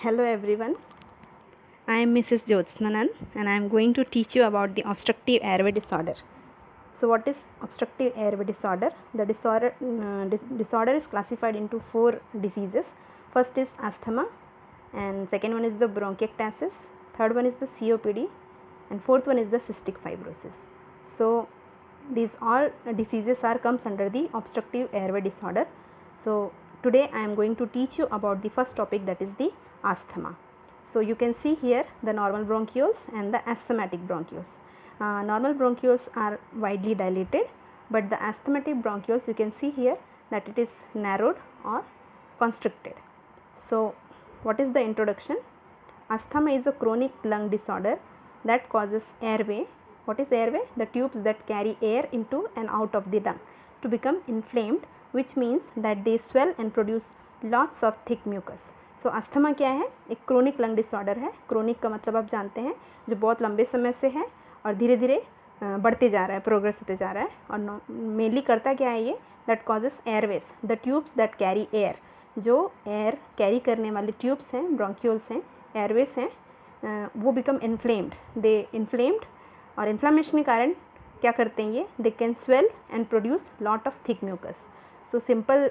Hello everyone, I am Mrs. Jyotsnanan and I am going to teach you about the obstructive airway disorder. So what is obstructive airway disorder? The disorder is classified into 4 diseases. First is asthma, and second one is the bronchiectasis, third one is the COPD, and fourth one is the cystic fibrosis. So these all diseases comes under the obstructive airway disorder. So today I am going to teach you about the first topic, that is the asthma. So you can see here the normal bronchioles and the asthmatic bronchioles. Normal bronchioles are widely dilated, but the asthmatic bronchioles, you can see here that it is narrowed or constricted. So what is the introduction? Asthma is a chronic lung disorder that causes airway. What is airway? The tubes that carry air into and out of the lung to become inflamed, which means that they swell and produce lots of thick mucus. So asthma क्या है? एक chronic lung disorder है. Chronic का मतलब आप जानते हैं जो बहुत लंबे समय से है और धीरे धीरे बढ़ते जा रहा है, प्रोग्रेस होते जा रहा है. और मेनली करता क्या है ये? That causes airways, the tubes that carry air. जो एयर कैरी करने वाले ट्यूब्स हैं, ब्रोंक्यूल्स हैं, एयरवेज हैं, वो बिकम इन्फ्लेम्ड. दे इन्फ्लेम्ड और इन्फ्लामेशन के कारण क्या करते हैं ये? They can swell and produce lot of thick mucus. So simple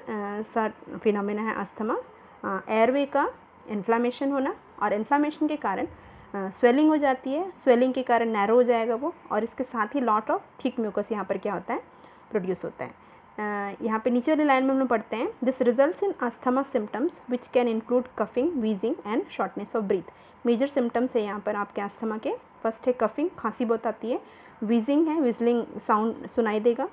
सा फिनोमेना है अस्थमा. एयरवे का इन्फ्लामेशन होना और इन्फ्लामेशन के कारण स्वेलिंग हो जाती है. स्वेलिंग के कारण नैरो हो जाएगा वो, और इसके साथ ही लॉट ऑफ थिक म्यूकस यहाँ पर क्या होता है? प्रोड्यूस होता है. यहाँ पे नीचे वाली लाइन में हम लोग पढ़ते हैं, this results in asthma symptoms which can include coughing, wheezing and shortness of breath. Major symptoms है यहाँ पर आपके अस्थमा के. फर्स्ट है कफिंग, खांसी बहुत आती है. वीजिंग है, विजलिंग साउंड सुनाई देगा,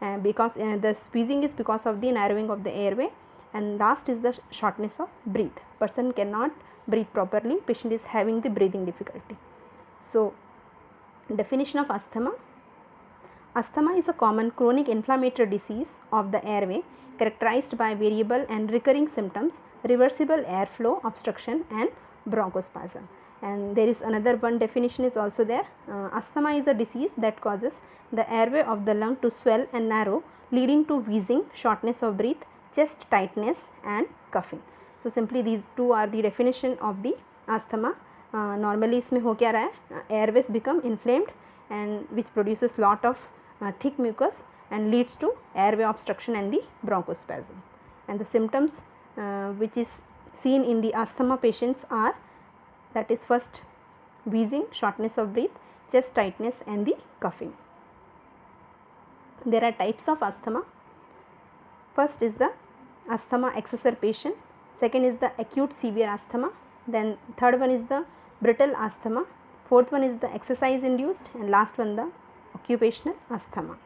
because the wheezing is because of the narrowing of the airway. And last is the shortness of breath. Person cannot breathe properly. Patient is having the breathing difficulty. So definition of asthma. Asthma is a common chronic inflammatory disease of the airway characterized by variable and recurring symptoms, reversible airflow obstruction and bronchospasm. And there is another one definition is also there. Asthma is a disease that causes the airway of the lung to swell and narrow, leading to wheezing, shortness of breath, chest tightness and coughing. So simply these two are the definition of the asthma. Normally इसमें हो क्या रहा है? Airways become inflamed and which produces lot of thick mucus and leads to airway obstruction and the bronchospasm. And the symptoms which is seen in the asthma patients are, that is first wheezing, shortness of breath, chest tightness and the coughing. There are types of asthma. First is the asthma exacerbation, second is the acute severe asthma, then third one is the brittle asthma, fourth one is the exercise induced, and last one the occupational asthma.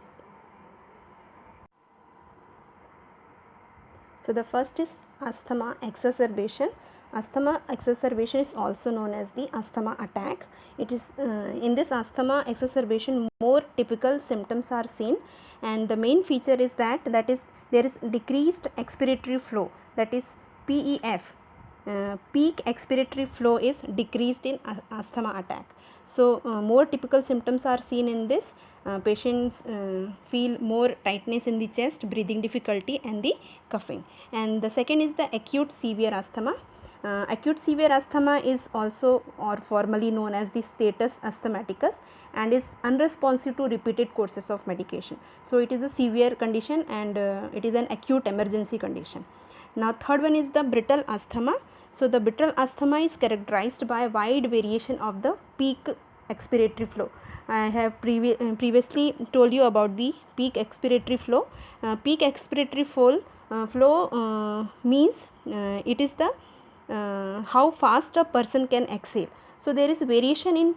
So the first is asthma exacerbation. Asthma exacerbation is also known as the asthma attack. It is in this asthma exacerbation more typical symptoms are seen, and the main feature is that is there is decreased expiratory flow, that is PEF. Peak expiratory flow is decreased in asthma attack. So more typical symptoms are seen in this. Patients feel more tightness in the chest, breathing difficulty and the coughing. And the second is the acute severe asthma. Acute severe asthma is also or formally known as the status asthmaticus and is unresponsive to repeated courses of medication. So it is a severe condition and it is an acute emergency condition. Now third one is the brittle asthma. So the brittle asthma is characterized by wide variation of the peak expiratory flow. I have previously told you about the peak expiratory flow. Peak expiratory flow means it is the how fast a person can exhale. So there is variation in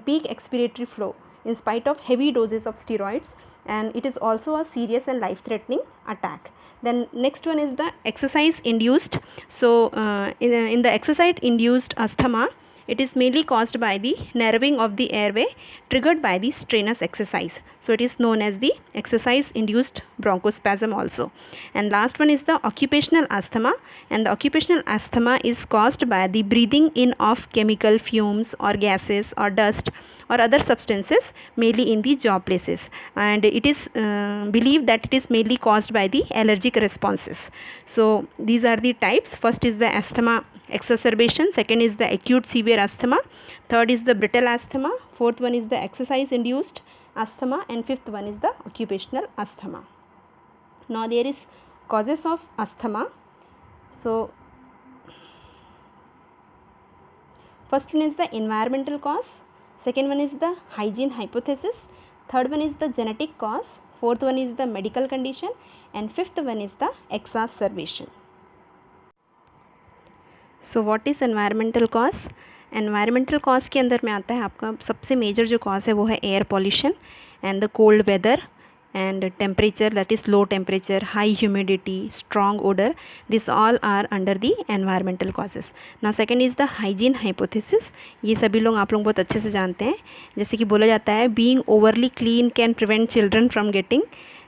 peak expiratory flow in spite of heavy doses of steroids, and it is also a serious and life threatening attack. Then next one is the exercise induced. So in the exercise induced asthma, it is mainly caused by the narrowing of the airway triggered by the strenuous exercise. So it is known as the exercise induced bronchospasm also. And last one is the occupational asthma, and the occupational asthma is caused by the breathing in of chemical fumes or gases or dust or other substances mainly in the job places, and it is believed that it is mainly caused by the allergic responses. So these are the types. First is the asthma exacerbation, second is the acute severe asthma, third is the brittle asthma, fourth one is the exercise induced asthma, and fifth one is the occupational asthma. Now there is causes of asthma. So first one is the environmental cause, second one is the hygiene hypothesis, third one is the genetic cause, fourth one is the medical condition, and fifth one is the exacerbation. So what is environmental cause? Environmental cause के अंदर में आता है आपका सबसे major जो cause है वो है air pollution and the cold weather and temperature, that is low temperature, high humidity, strong odour, this all are under the environmental causes. Now second is the hygiene hypothesis. ये सभी लोग आप लोग बहुत अच्छे से जानते हैं. जैसे कि बोला जाता है being overly clean can prevent children from getting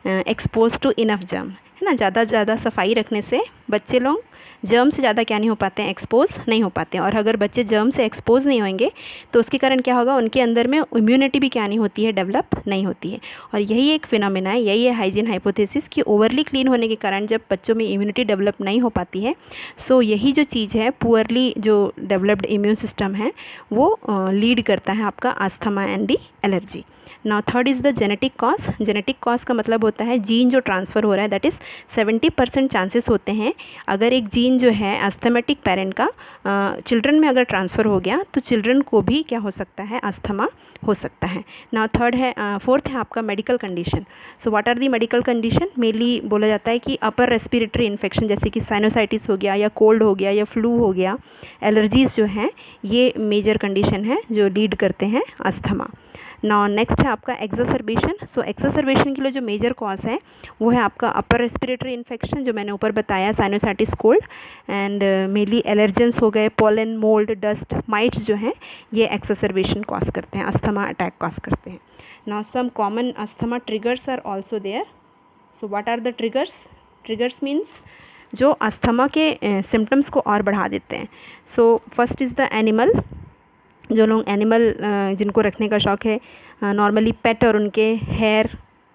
expose to enough germ, है ना. ज़्यादा सफाई रखने से बच्चे लोग जर्म से ज़्यादा क्या नहीं हो पाते हैं, एक्सपोज नहीं हो पाते हैं. और अगर बच्चे जर्म से एक्सपोज नहीं होंगे तो उसके कारण क्या होगा, उनके अंदर में इम्यूनिटी भी क्या नहीं होती है, डेवलप नहीं होती है. और यही एक फिनोमेना है, यही है हाइजीन हाइपोथेसिस कि ओवरली क्लीन होने के कारण जब बच्चों में इम्यूनिटी डेवलप नहीं हो पाती है, सो यही जो चीज़ है पुअरली जो डेवलप्ड इम्यून सिस्टम है वो लीड करता है आपका asthma and the allergy. Now third is the genetic cause. Genetic cause का मतलब होता है जीन जो ट्रांसफ़र हो रहा है, दैट इज़ 70% चांसेस होते हैं अगर एक जीन जो है अस्थमेटिक पेरेंट का चिल्ड्रन में अगर ट्रांसफ़र हो गया तो चिल्ड्रन को भी क्या हो सकता है, अस्थमा हो सकता है. नाउ थर्ड है फोर्थ है आपका medical condition. So what are the medical condition? Mainly बोला जाता है कि अपर रेस्पिरेटरी इन्फेक्शन जैसे कि साइनोसाइटिस हो गया या कोल्ड हो गया या फ्लू हो गया, एलर्जीज़ जो हैं ये मेजर कंडीशन है जो लीड करते हैं अस्थमा. नाउ नेक्स्ट है आपका एक्सरबेशन. सो एक्सरबेशन के लिए जो मेजर कॉज है वो है आपका अपर रेस्पिरेटरी इन्फेक्शन जो मैंने ऊपर बताया, sinusitis, cold, and mainly allergens हो गए, पोलन, मोल्ड, डस्ट, माइट्स जो हैं ये एक्सरबेशन कॉज करते हैं, अस्थमा अटैक कॉज करते हैं. Now some common asthma triggers are also there. So what are the triggers? Triggers means जो अस्थमा के सिम्टम्स को और बढ़ा देते हैं. So first is the animal. जो लोग एनिमल जिनको रखने का शौक़ है, नॉर्मली पेट और उनके हेयर,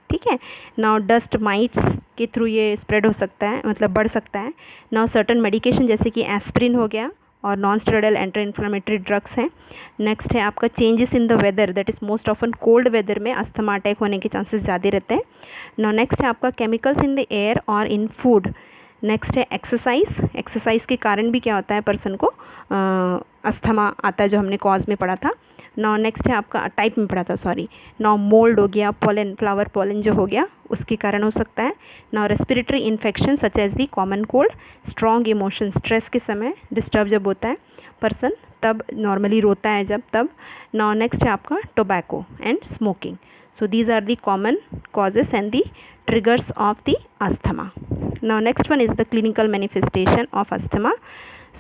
ठीक है. नाउ डस्ट माइट्स के थ्रू ये स्प्रेड हो सकता है, मतलब बढ़ सकता है. नाउ सर्टन मेडिकेशन जैसे कि एस्प्रिन हो गया और non steroidal anti inflammatory drugs हैं. नेक्स्ट है आपका changes in the weather, that is most often cold weather में अस्थमा अटैक होने के चांसेस ज़्यादा रहते हैं. नाउ नेक्स्ट है आपका केमिकल्स इन द एयर और इन फूड. नेक्स्ट है एक्सरसाइज. एक्सरसाइज के कारण भी क्या होता है, पर्सन को अस्थमा आता है जो हमने कॉज में पढ़ा था. नाउ नेक्स्ट है आपका टाइप में पढ़ा था, सॉरी. नाउ मोल्ड हो गया, पोलन, फ्लावर पोलन जो हो गया उसके कारण हो सकता है. Now respiratory infection such as the common cold. Strong emotion, stress के समय डिस्टर्ब जब होता है पर्सन तब नॉर्मली रोता है जब, तब. नाउ नेक्स्ट है आपका tobacco and smoking. So these are the common causes and the triggers of the asthma. Now next one is the clinical manifestation of asthma.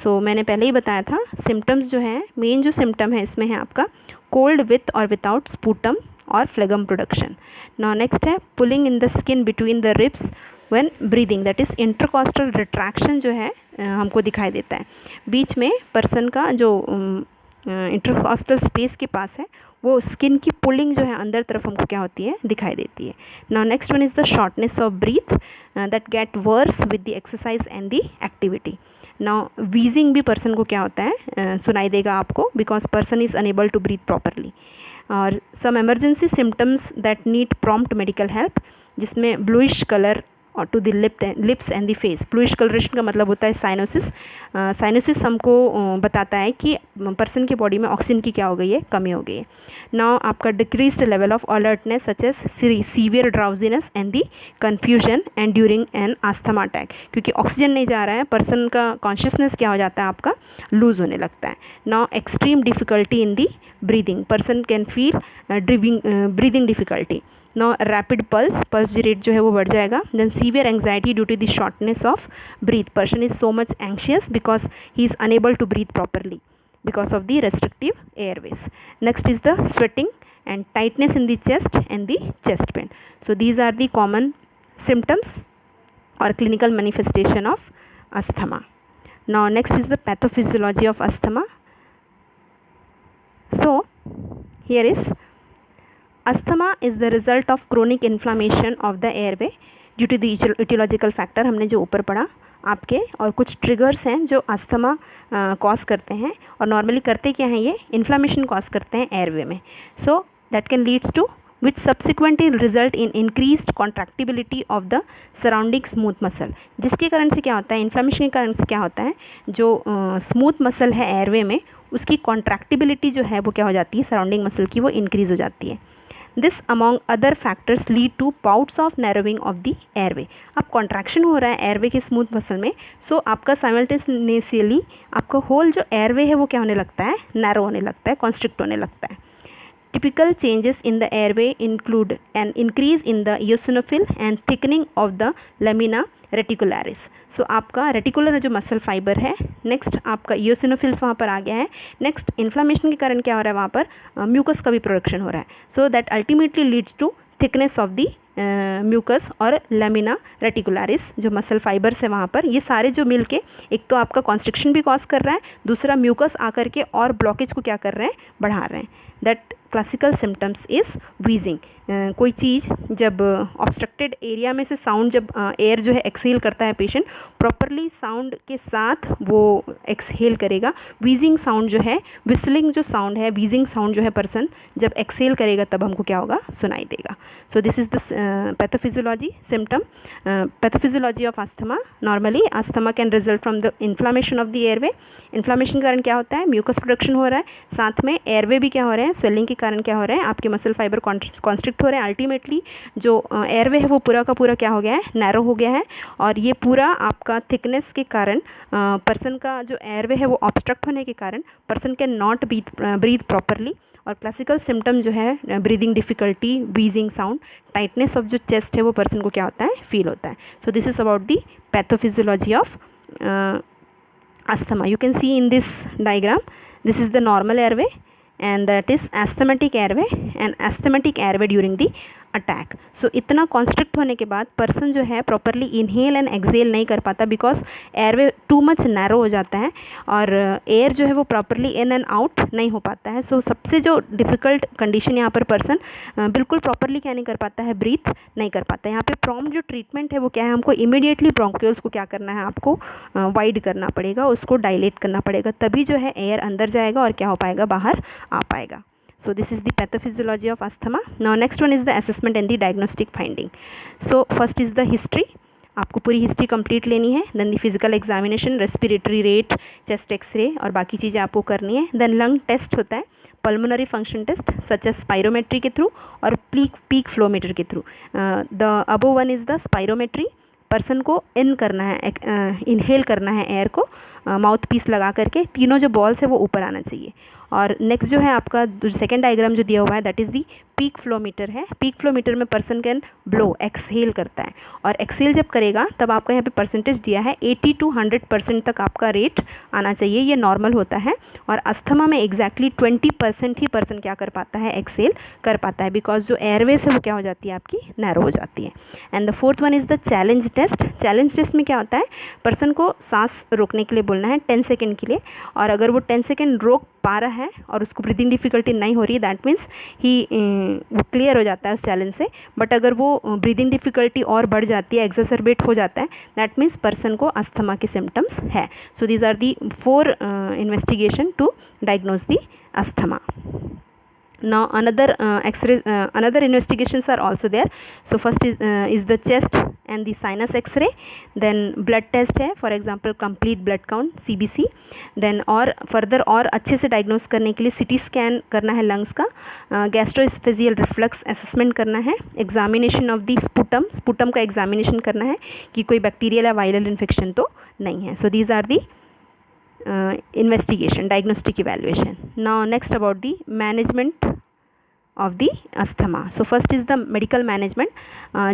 So मैंने पहले ही बताया था सिम्टम्स जो है, मेन जो सिम्टम है इसमें है आपका कोल्ड विथ और विदाउट स्पूटम और फ्लेगम प्रोडक्शन. नाउ नेक्स्ट है pulling in the skin between the ribs when breathing, that is intercostal retraction जो है हमको दिखाई देता है. बीच में पर्सन का जो इंटरकॉस्टल स्पेस के पास है वो स्किन की पुलिंग जो है अंदर तरफ हमको क्या होती है, दिखाई देती है. Now next one is the shortness of breath that get worse with the exercise and the activity. Now wheezing भी पर्सन को क्या होता है, सुनाई देगा आपको, because person is unable to breathe properly. और some emergency symptoms that need prompt medical help, जिसमें ब्लूइश कलर और to the lips and the face. Bluish colouration का मतलब होता है साइनोसिस. साइनोसिस हमको बताता है कि पर्सन की बॉडी में ऑक्सीजन की क्या हो गई है, कमी हो गई है. नाउ आपका decreased level of alertness such as severe drowsiness and the confusion and during an asthma attack, क्योंकि ऑक्सीजन नहीं जा रहा है, पर्सन का कॉन्शियसनेस क्या हो जाता है, आपका लूज होने लगता है. Now extreme difficulty in the breathing, person can feel breathing difficulty. Now rapid pulse rate जो है वो बढ़ जाएगा. Then severe anxiety due to the shortness of breath, person is so much anxious because he is unable to breathe properly because of the restrictive airways. Next is the sweating and tightness in the chest and the chest pain. So these are the common symptoms or clinical manifestation of asthma. Now next is the pathophysiology of asthma. So here is asthma is the result of chronic inflammation of the airway due to the etiological factor. हमने जो ऊपर पढ़ा आपके और कुछ triggers हैं जो asthma cause करते हैं, और नॉर्मली करते क्या हैं, ये इन्फ्लामेशन कॉज करते हैं एयरवे में. So that can leads to which subsequently result in increased contractibility of the surrounding smooth muscle. जिसके कारण से क्या होता है, इन्फ्लामेशन के कारण से क्या होता है, जो स्मूथ मसल है एयरवे में उसकी कॉन्ट्रैक्टिबिलिटी जो है वो क्या हो जाती है, सराउंडिंग मसल की वो इंक्रीज़ हो जाती है. This among other factors lead to bouts of narrowing of the airway. अब कॉन्ट्रैक्शन हो रहा है एयरवे के स्मूथ मसल में, सो आपका साइमल्टेनियसली आपका होल जो एयरवे है वो क्या होने लगता है, नैरो होने लगता है, कॉन्स्ट्रिक्ट होने लगता है. Typical changes in the airway include an increase in the eosinophil and thickening of the lamina reticularis. So आपका रेटिकुलर जो मसल फाइबर है, नेक्स्ट आपका eosinophils वहाँ पर आ गया है, नेक्स्ट इन्फ्लामेशन के कारण क्या हो रहा है, वहाँ पर म्यूकस का भी प्रोडक्शन हो रहा है. So that ultimately leads to thickness of the mucus और लेमिना रेटिकुलारिस जो मसल फाइबर्स है वहाँ पर, ये सारे जो मिल के एक तो आपका कॉन्स्ट्रिक्शन भी कॉज कर रहा है, दूसरा म्यूकस आकर के और ब्लॉकेज को क्या कर रहे हैं, बढ़ा रहे हैं. That classical symptoms is wheezing. कोई चीज़ जब ऑब्स्ट्रक्टेड एरिया में से साउंड जब एयर जो है एक्सहेल करता है पेशेंट, प्रॉपरली साउंड के साथ वो एक्सहेल करेगा. व्हीजिंग साउंड जो है, विस्लिंग जो साउंड है, व्हीजिंग साउंड जो है पर्सन जब एक्सहेल करेगा तब हमको क्या होगा, सुनाई देगा. So this is the pathophysiology symptom, pathophysiology of asthma. Normally asthma can result from the inflammation of the airway. Inflammation के कारण क्या होता है, म्यूकस प्रोडक्शन हो रहा है, साथ में एयरवे भी क्या हो रहे हैं, स्वेलिंग के कारण क्या हो रहा है, आपके मसल फाइबर कॉन्स्ट्रिक्ट हो रहे हैं. अल्टीमेटली जो एयरवे है वो पूरा का पूरा क्या हो गया है, नैरो हो गया है, और ये पूरा आपका थिकनेस के कारण पर्सन का जो एयरवे है वो ऑब्स्ट्रक्ट होने के कारण person can not breathe properly. और क्लासिकल सिम्टम जो है, breathing difficulty, wheezing sound, tightness of जो चेस्ट है वो पर्सन को क्या होता है, फील होता है. So this is about the pathophysiology of asthma. You can see in this diagram, this is the normal airway and that is asthmatic airway and asthmatic airway during the attack. So इतना constrict होने के बाद person जो है properly inhale and Excel नहीं कर पाता, because airway too much narrow हो जाता है और एयर जो है वो प्रॉपरली इन एंड आउट नहीं हो पाता है. सो सबसे जो डिफ़िकल्ट कंडीशन यहाँ पर पर्सन बिल्कुल प्रॉपरली क्या नहीं कर पाता है, ब्रीथ नहीं कर पाता है. यहाँ पे प्रॉम्प्ट जो ट्रीटमेंट है वो क्या है, हमको इमीडिएटली ब्रोंकियोल्स को क्या करना है, आपको वाइड करना पड़ेगा, उसको डायलेट करना पड़ेगा, तभी जो है एयर अंदर जाएगा और क्या हो पाएगा, बाहर आ पाएगा. So this is the pathophysiology of asthma. Now next one is the assessment and the diagnostic finding. So first is the history. आपको पूरी हिस्ट्री कंप्लीट लेनी है. Then the physical examination, respiratory rate, chest X-ray और बाकी चीज़ें आपको करनी है. देन लंग टेस्ट होता है, pulmonary function test such as spirometry के थ्रू और पीक फ्लोमीटर के through. The above one is the spirometry. Person को इन करना है, इनहेल करना है एयर को माउथ पीस लगा करके, तीनों जो बॉल्स है वो ऊपर आना चाहिए. और नेक्स्ट जो है आपका सेकेंड डायग्राम जो दिया हुआ है that is the peak flowmeter है. पीक फ्लोमीटर में पर्सन कैन ब्लो, एक्सहेल करता है, और एक्सहेल जब करेगा तब आपका यहाँ पे परसेंटेज दिया है 80 to 100% तक आपका रेट आना चाहिए, ये नॉर्मल होता है. और अस्थमा में एग्जैक्टली 20% ही पर्सन क्या कर पाता है, एक्सहेल कर पाता है, बिकॉज जो एयरवेज है वो क्या हो जाती है, आपकी नैरो हो जाती है. And the fourth one is the challenge test. Challenge test में क्या होता है, पर्सन को सांस रोकने के लिए बोलना है 10 सेकेंड के लिए, और अगर वो 10 सेकेंड रोक पा रहा है और उसको ब्रीदिंग डिफ़िकल्टी नहीं हो रही, दैट मीन्स ही वो क्लियर हो जाता है उस चैलेंज से. बट अगर वो ब्रीदिंग डिफ़िकल्टी और बढ़ जाती है, एक्सेसरबेट हो जाता है, दैट मीन्स पर्सन को अस्थमा के सिम्टम्स है. So these are the 4 investigation to diagnose the asthma. Now another investigations are also there. So first is the chest and the sinus x-ray. Then blood test है, for example complete blood count CBC. Then और further और अच्छे से diagnose करने के लिए CT scan करना है lungs का, gastroesophageal reflux assessment करना है, examination of the sputum का examination करना है कि कोई bacterial या viral infection तो नहीं है. So these are the investigation, diagnostic evaluation. Now next about the management of the asthma. So first is the medical management,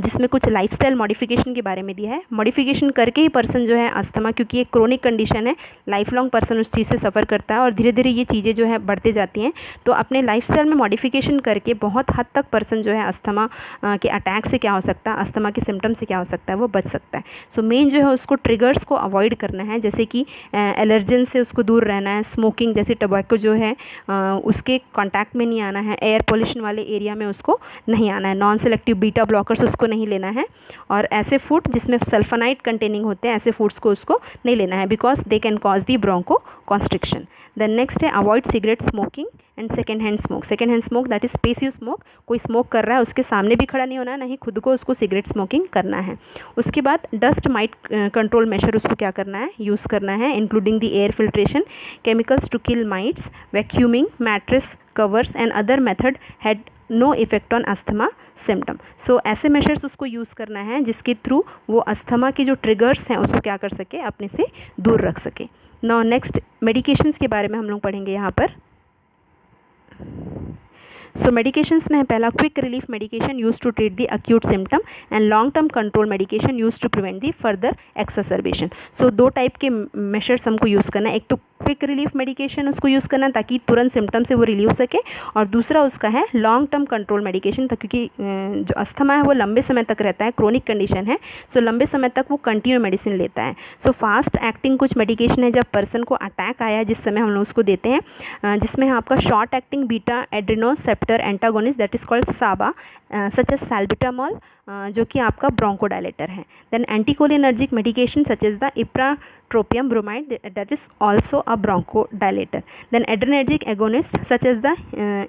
जिसमें कुछ लाइफस्टाइल मॉडिफिकेशन के बारे में दिया है. मॉडिफिकेशन करके ही पर्सन जो है अस्थमा, क्योंकि एक क्रोनिक कंडीशन है, लाइफ लॉन्ग पर्सन उस चीज़ से सफ़र करता है और धीरे धीरे ये चीज़ें जो है बढ़ते जाती हैं. तो अपने लाइफस्टाइल में मॉडिफिकेशन करके बहुत हद तक पर्सन जो है अस्थमा के अटैक से क्या हो सकता है, अस्थमा के सिम्टम से क्या हो सकता है, वो बच सकता है. सो मेन जो है उसको ट्रिगर्स को अवॉइड करना है, जैसे कि एलर्जन से उसको दूर रहना है, स्मोकिंग जैसे टबैको जो है उसके कॉन्टैक्ट में नहीं आना है, एयर पोल्यूशन सैचुरेशन वाले एरिया में उसको नहीं आना है। नॉन सेलेक्टिव बीटा ब्लॉकर्स उसको नहीं लेना है, और ऐसे फूड जिसमें सल्फोनाइड कंटेनिंग होते हैं ऐसे फूड्स को उसको नहीं लेना है, because they can cause the bronchoconstriction. Then next है avoid cigarette smoking and second hand smoke. Second hand smoke that is passive smoke, कोई स्मोक कर रहा है उसके सामने भी खड़ा नहीं होना है, ना ही खुद को उसको सिगरेट स्मोकिंग करना है। उसके बाद डस्ट माइट कंट्रोल मेजर उसको क्या करना है, यूज़ करना है, including the air filtration, chemicals to kill mites, vacuuming, mattress covers and other method had no effect on asthma symptom. So ऐसे मेजर्स उसको यूज़ करना है जिसके थ्रू वो अस्थमा की जो ट्रिगर्स हैं उसको क्या कर सके, अपने से दूर रख सके। नाउ नेक्स्ट मेडिकेशंस के बारे में हम लोग पढ़ेंगे यहाँ पर। सो मेडिकेशंस में है पहला quick relief medication use to treat the acute symptom and long term control medication use to prevent the further exacerbation. So दो टाइप के मेजर्स हमको यूज़ करना है, एक तो क्विक रिलीफ मेडिकेशन उसको यूज़ करना है ताकि तुरंत सिम्टम से वो रिलीव हो सके, और दूसरा उसका है लॉन्ग टर्म कंट्रोल मेडिकेशन, क्योंकि जो अस्थमा है वो लंबे समय तक रहता है, क्रोनिक कंडीशन है, सो लंबे समय तक वो कंटिन्यू मेडिसिन लेता है। सो फास्ट एक्टिंग कुछ मेडिकेशन है जब पर्सन को अटैक आया जिस समय हम लोग उसको देते हैं, जिसमें है आपका short acting beta adrenoceptor antagonist that is called SABA, such as salbutamol, जो कि आपका ब्रोंकोडायलेटर है। Then anticholinergic medication such as the ipratropium bromide that is also a bronchodilator. Then adrenergic agonist such as the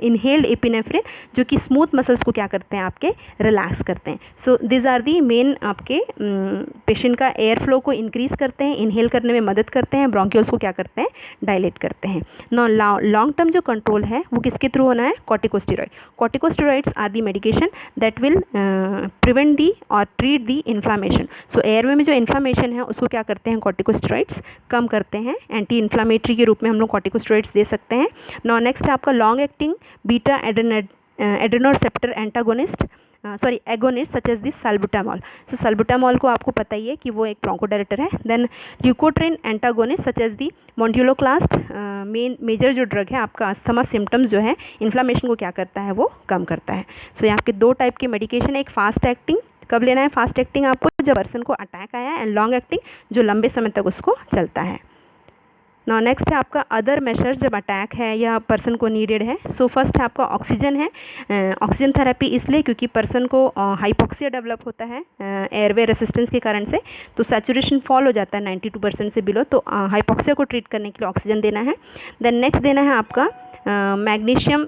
inhaled epinephrine, जो कि smooth muscles को क्या करते हैं, आपके रिलैक्स करते हैं। So these are the main आपके पेशेंट का एयर फ्लो को इंक्रीज़ करते हैं, इनहेल करने में मदद करते हैं, ब्रोंक्यूल्स को क्या करते हैं, डायलेट करते हैं। नो लॉन्ग टर्म जो कंट्रोल है वो किसके थ्रू होना है, corticosteroid. Corticosteroids are the medication that will prevent the और treat the inflammation. So airway में जो इन्फ्लामेशन है उसको क्या करते हैं, कॉर्टिकोस्टेरॉइड्स कम करते हैं, एंटी इन्फ्लामेटरी के रूप में हम लोग कॉर्टिकोस्टेरॉइड्स दे सकते हैं। नो नेक्स्ट है आपका long acting beta adrenoceptor antagonist agonist such as this salbutamol. So salbutamol को आपको पता ही है कि वो एक ब्रोंकोडायलेटर है। Then leukotriene antagonist such as the montelukast, major जो ड्रग है आपका अस्थमा सिम्टम्स जो है, इन्फ्लामेशन को क्या करता है, वो कम करता है। सो यहाँ के दो टाइप के मेडिकेशन है, एक फास्ट एक्टिंग, कब लेना है फास्ट एक्टिंग आपको, जब पर्सन को अटैक आया, एंड लॉन्ग एक्टिंग जो लंबे समय तक उसको चलता है। नाउ नेक्स्ट है आपका अदर मेजर्स जब अटैक है या पर्सन को नीडेड है। सो फर्स्ट है आपका ऑक्सीजन है, ऑक्सीजन थेरेपी इसलिए क्योंकि पर्सन को हाइपोक्सिया डेवलप होता है एयरवे रेसिस्टेंस के कारण से, तो सैचुरेशन फॉल हो जाता है 92% से बिलो, तो हाइपोक्सिया को ट्रीट करने के लिए ऑक्सीजन देना है। देन नेक्स्ट देना है आपका मैग्नीशियम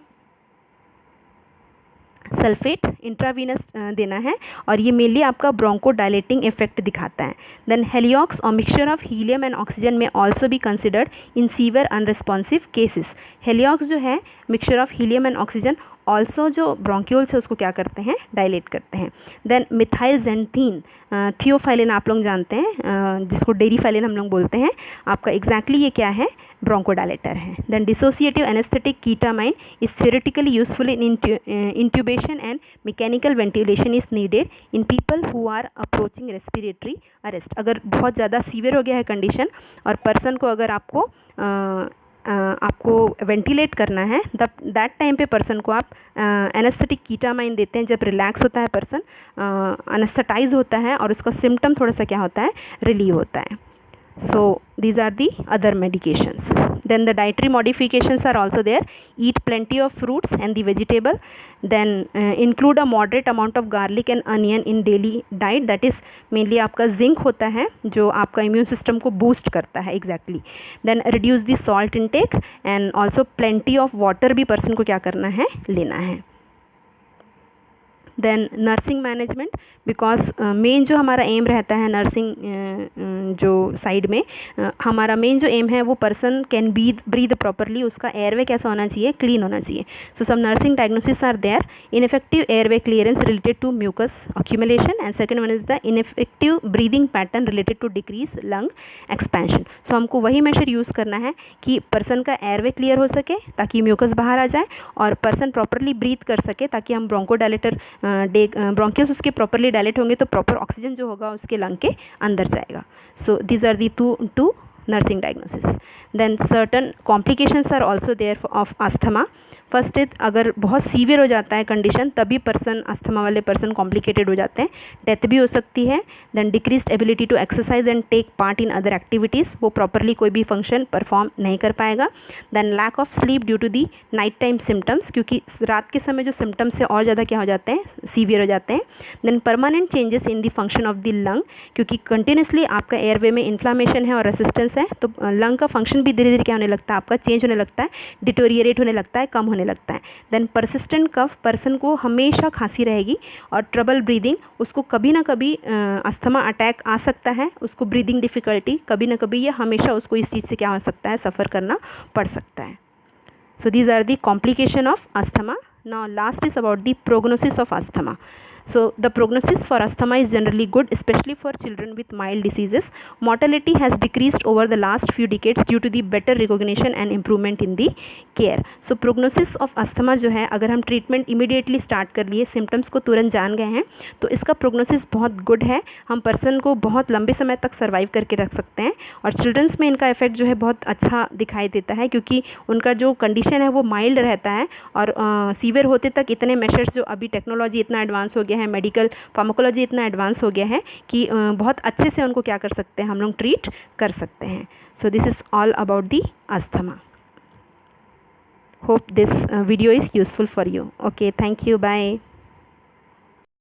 सल्फेट इंट्रावीनस देना है, और ये मेनली आपका ब्रोंको डायलेटिंग इफेक्ट दिखाता है। देन हेलियोक्स और mixture of helium and oxygen में ऑल्सो भी considered in severe unresponsive cases. Heliox जो है mixture of helium and oxygen also जो ब्रोंक्यूल्स है उसको क्या करते हैं, डायलेट करते हैं। देन मिथाइल जेंथीन थियोफाइलिन आप लोग जानते हैं, जिसको डेरीफाइलिन हम लोग बोलते हैं, आपका एग्जैक्टली ये क्या है, ब्रोंकोडायलेटर है। Then dissociative anaesthetic ketamine is theoretically useful in intubation and mechanical ventilation is needed in people who are approaching respiratory arrest. अगर बहुत ज़्यादा सीवियर हो गया है कंडीशन और पर्सन को अगर आपको वेंटिलेट करना है, दैट टाइम पे पर्सन को आप एनेस्थेटिक कीटामाइन देते हैं। जब रिलैक्स होता है पर्सन, एनेस्थेटाइज होता है और उसका सिम्टम थोड़ा सा क्या होता है, रिलीव होता है। So these are the other medications. Then the dietary modifications are also there. Eat plenty of fruits and the vegetable. Then include a moderate amount of garlic and onion in daily diet. That is mainly आपका zinc होता है जो आपका immune system को boost करता है exactly. Then reduce the salt intake and also plenty of water भी person को क्या करना है, लेना है। Then nursing management, because main जो हमारा एम रहता है नर्सिंग जो साइड में हमारा मेन जो एम है वो पर्सन कैन ब्रीद प्रॉपरली, उसका एयरवे कैसा होना चाहिए, क्लीन होना चाहिए। So some nursing diagnosis are there, ineffective airway clearance related to mucus accumulation, and second one is the ineffective breathing pattern related to decrease lung expansion. So हमको वही major use करना है कि पर्सन का airway clear हो सके ताकि mucus बाहर आ जाए और पर्सन प्रॉपरली ब्रीथ कर सके, ताकि हम ब्रोंकोडायलेटर ब्रोंकियस उसके प्रॉपरली डायलेट होंगे तो प्रॉपर ऑक्सीजन जो होगा उसके लंग के अंदर जाएगा। So these are the two nursing diagnosis. Then certain complications are also there of asthma. First is अगर बहुत सीवियर हो जाता है कंडीशन तभी पर्सन अस्थमा वाले पर्सन कॉम्प्लिकेटेड हो जाते हैं, डेथ भी हो सकती है। Then decreased ability to exercise and take part in other activities, वो प्रॉपरली कोई भी फंक्शन परफॉर्म नहीं कर पाएगा। Then lack of sleep due to the night time symptoms, क्योंकि रात के समय जो सिम्टम्स है और ज़्यादा क्या हो जाते हैं, सीवियर हो जाते हैं। Then permanent changes in the function of the lung, क्योंकि कंटिन्यूसली आपका एयरवे में इन्फ्लामेशन है और रेसिस्टेंस है तो लंग का फंक्शन भी धीरे धीरे क्या होने लगता है, आपका चेंज होने लगता है, डिटोरिएट होने लगता है, कम होने लगता है। देन परसिस्टेंट कफ, पर्सन को हमेशा खांसी रहेगी। और ट्रबल ब्रीदिंग, उसको कभी ना कभी अस्थमा अटैक आ सकता है, उसको ब्रीदिंग डिफ़िकल्टी कभी ना कभी, या हमेशा उसको इस चीज़ से क्या हो सकता है, सफ़र करना पड़ सकता है। So these are the complication of asthma. Now last is about the prognosis of asthma. So the prognosis for asthma is generally good, especially for children with mild diseases. Mortality has decreased over the last few decades due to the better recognition and improvement in the care. So prognosis of asthma जो है, अगर हम treatment immediately start कर लिए, symptoms को तुरंत जान गए हैं, तो इसका प्रोग्नोसिस बहुत गुड है। हम पर्सन को बहुत लंबे समय तक सर्वाइव करके रख सकते हैं। और चिल्ड्रंस में इनका इफेक्ट जो है बहुत अच्छा दिखाई देता है, क्योंकि उनका जो कंडीशन है वो माइल्ड रहता है। और सीवियर होते तक इतने मेजर्स, जो अभी टेक्नोलॉजी इतना एडवांस हो गया है, मेडिकल फार्माकोलॉजी इतना एडवांस हो गया है कि बहुत अच्छे से उनको क्या कर सकते हैं, हम लोग ट्रीट कर सकते हैं। So this is all about the asthma. Hope this video is useful for you. Okay, thank you, bye.